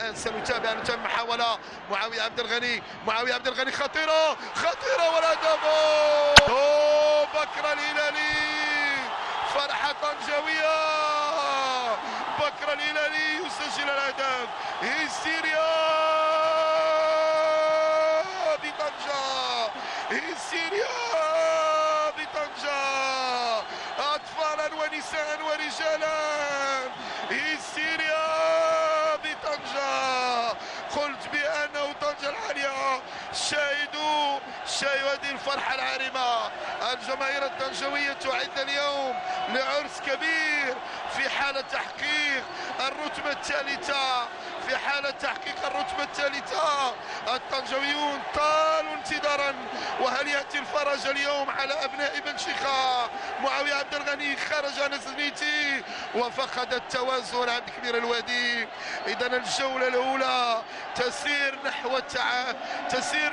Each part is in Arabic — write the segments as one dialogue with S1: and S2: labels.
S1: الآن سنتابع محاولة معاوية عبد الغني. معاوية عبد الغني خطيرة والهدف. بكر الهلالي، فرحة طنجاوية. بكر الهلالي يسجل الهدف. هيستيريا بطنجة، هيستيريا بطنجة، أطفالا ونساء ورجالا. هيستيريا بطنجة. قلت بأنه طنجة العالية شاهدوا هذه الفرحة العارمة. الجماهير الطنجاوية تعد اليوم لعرس كبير في حالة تحقيق الرتبة الثالثة. في حالة تحقيق الرتبة الثالثة الطنجاويون طالوا انتظارا، وهل يأتي الفرج اليوم على أبناء بن شيخة؟ معاوية عبد الغني خرج عن زنيتي وفقد التوازن عند كبير الوادي. إذا الجولة الأولى تسير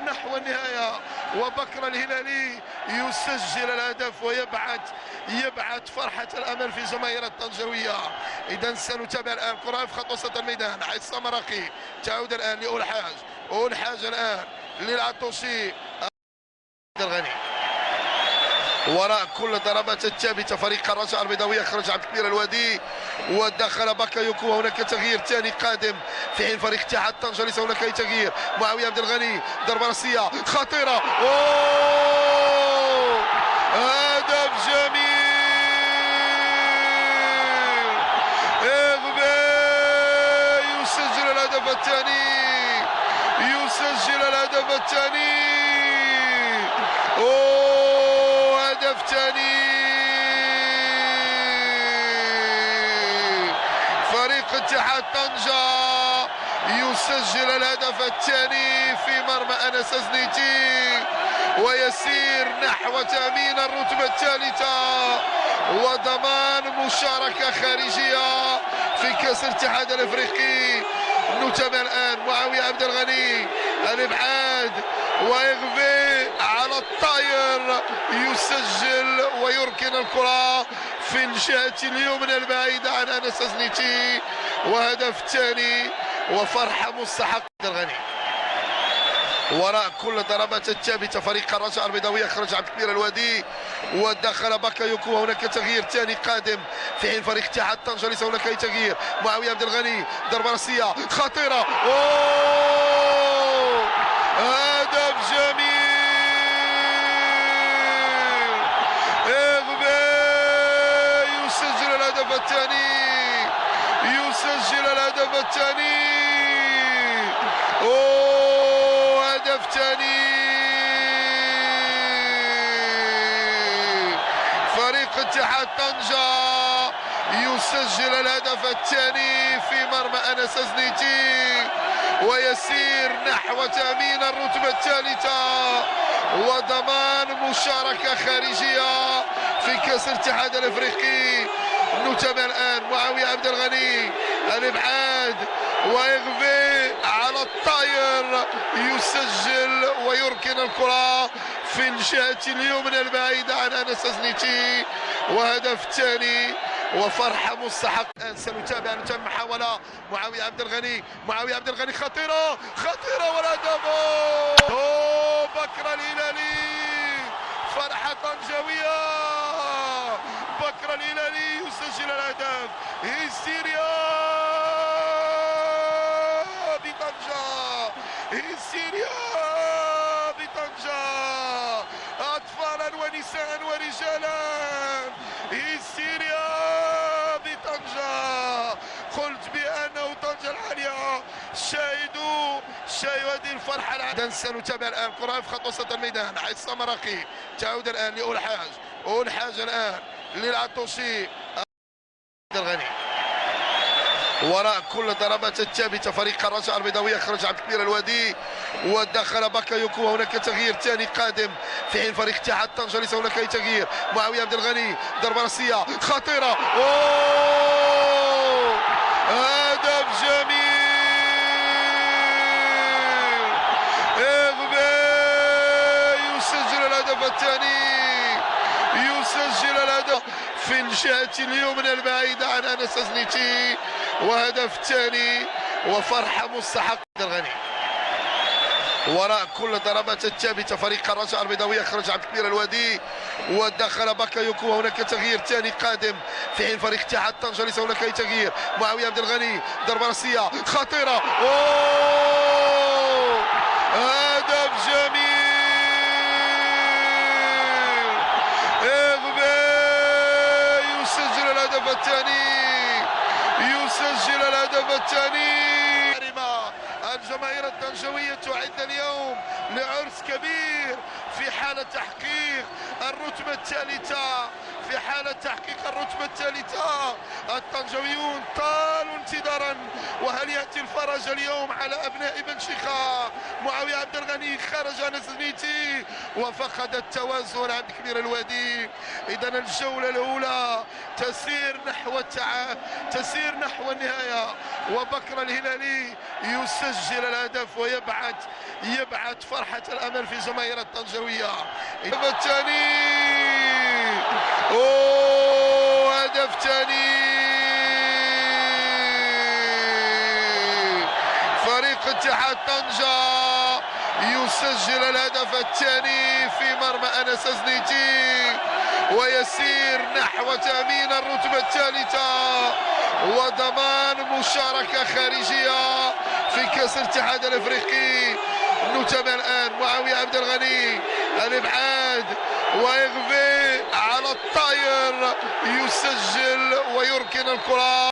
S1: نحو النهاية، وبكر الهلالي يسجل الهدف ويبعث فرحة الأمل في جماهير الطنجاوية. إذا سنتابع الآن كرة في خط وسط الميدان. عصام مراقي تعود الآن لأولحاج الآن للعطوشي. الغني وراء كل الضربات الثابته فريق الرجاء البيضاوي. خرج عبد كبير الوادي ودخل باكايوكو، وهناك تغيير ثاني قادم في حين فريق اتحاد طنجة ليس هناك اي تغيير. معاوية عبد الغني ضربه راسيه خطيره. هدف جميل. يسجل الهدف الثاني. هدف ثاني. فريق اتحاد طنجة يسجل الهدف الثاني في مرمى أنس زنيتي، ويسير نحو تأمين الرتبة الثالثة وضمان مشاركة خارجية في كأس الاتحاد الافريقي. نتابع الآن معاوية عبد الغني، الابعاد ويغفي على الطاير، يسجل ويركن الكرة في الجهة اليمنى البعيدة عن أنس زنيتي، وهدف ثاني وفرحة مستحقة. الغني وراء كل الضربات الثابته فريق الرجاء البيضاوي. خرج عبد كبير الوادي ودخل باكايوكو، وهناك تغيير ثاني قادم في حين فريق اتحاد طنجة ليس هناك اي تغيير. معاوية عبد الغني ضربه راسيه خطيره. هدف جميل. يسجل الهدف الثاني. هدف ثاني. فريق اتحاد طنجة يسجل الهدف الثاني في مرمى أنس زنيتي، ويسير نحو تأمين الرتبة الثالثة وضمان مشاركة خارجية في كأس الاتحاد الافريقي. نتابع الآن معاوية عبد الغني، الابعاد ويغفي على الطاير، يسجل ويركن الكرة في الجهة اليمنى البعيدة عن أنس زنيتي، وهدف ثاني وفرحة مستحقة. الآن سنتابع محاولة معاوية عبد الغني خطيرة والهدف. بكر الهلالي، فرحة طنجاوية. بكر الهلالي يسجل الهدف. هيستيريا بطنجة، أطفالا ونساء ورجالا. هيستيريا بطنجة. قلت بأنه طنجة العالية شاهدوا هذه الفرحة العارمة. سنتابع الآن كرة في خط وسط الميدان. عصام مراقي تعود الآن لأولحاج الآن للعطوشي. الغني وراء كل الضربات الثابته فريق الرجاء البيضاوي. خرج عبد كبير الوادي ودخل باكايوكو، وهناك تغيير ثاني قادم في حين فريق اتحاد طنجة ليس هناك اي تغيير. معاوية عبد الغني ضربه راسيه خطيره. هدف جميل. يسجل الهدف في الجهة اليمنى البعيدة عن أنس زنيتي، وهدف ثاني وفرحة مستحقة الغني. وراء كل ضربات الثابته فريق الرجاء البيضاوي خرج عبد الكبير الوادي ودخل باكايوكو، وهناك تغيير ثاني قادم في حين فريق اتحاد طنجة ليس هناك اي تغيير. معاويه عبد الغني ضربه راسيه خطيره، أوه! هدف جميل، إغبي يسجل الهدف الثاني، يسجل الهدف الثاني. الجماهير الطنجاوية تعد اليوم لعرس كبير في حالة تحقيق الرتبة الثالثة، في حالة تحقيق الرتبة الثالثة. الطنجاويون طالوا انتظارا، وهل يأتي الفرج اليوم على أبناء بن شيخة؟ معاوية عبد الغني خرج نزنيتي وفقد التوازن عبد الكبير الوادي. إذا الجولة الأولى تسير نحو النهاية، وبكر الهلالي يسجل الهدف ويبعث فرحة الأمل في جماهير الطنجاوية. الهدف الثاني، هدف ثاني، فريق اتحاد طنجة يسجل الهدف الثاني في مرمى أنس زنيتي ويسير نحو تأمين الرتبة الثالثة وضمان مشاركة خارجية في كأس الاتحاد الافريقي. نتابع الان معاوية عبد الغني الابعاد ويغفي على الطاير، يسجل ويركن الكرة.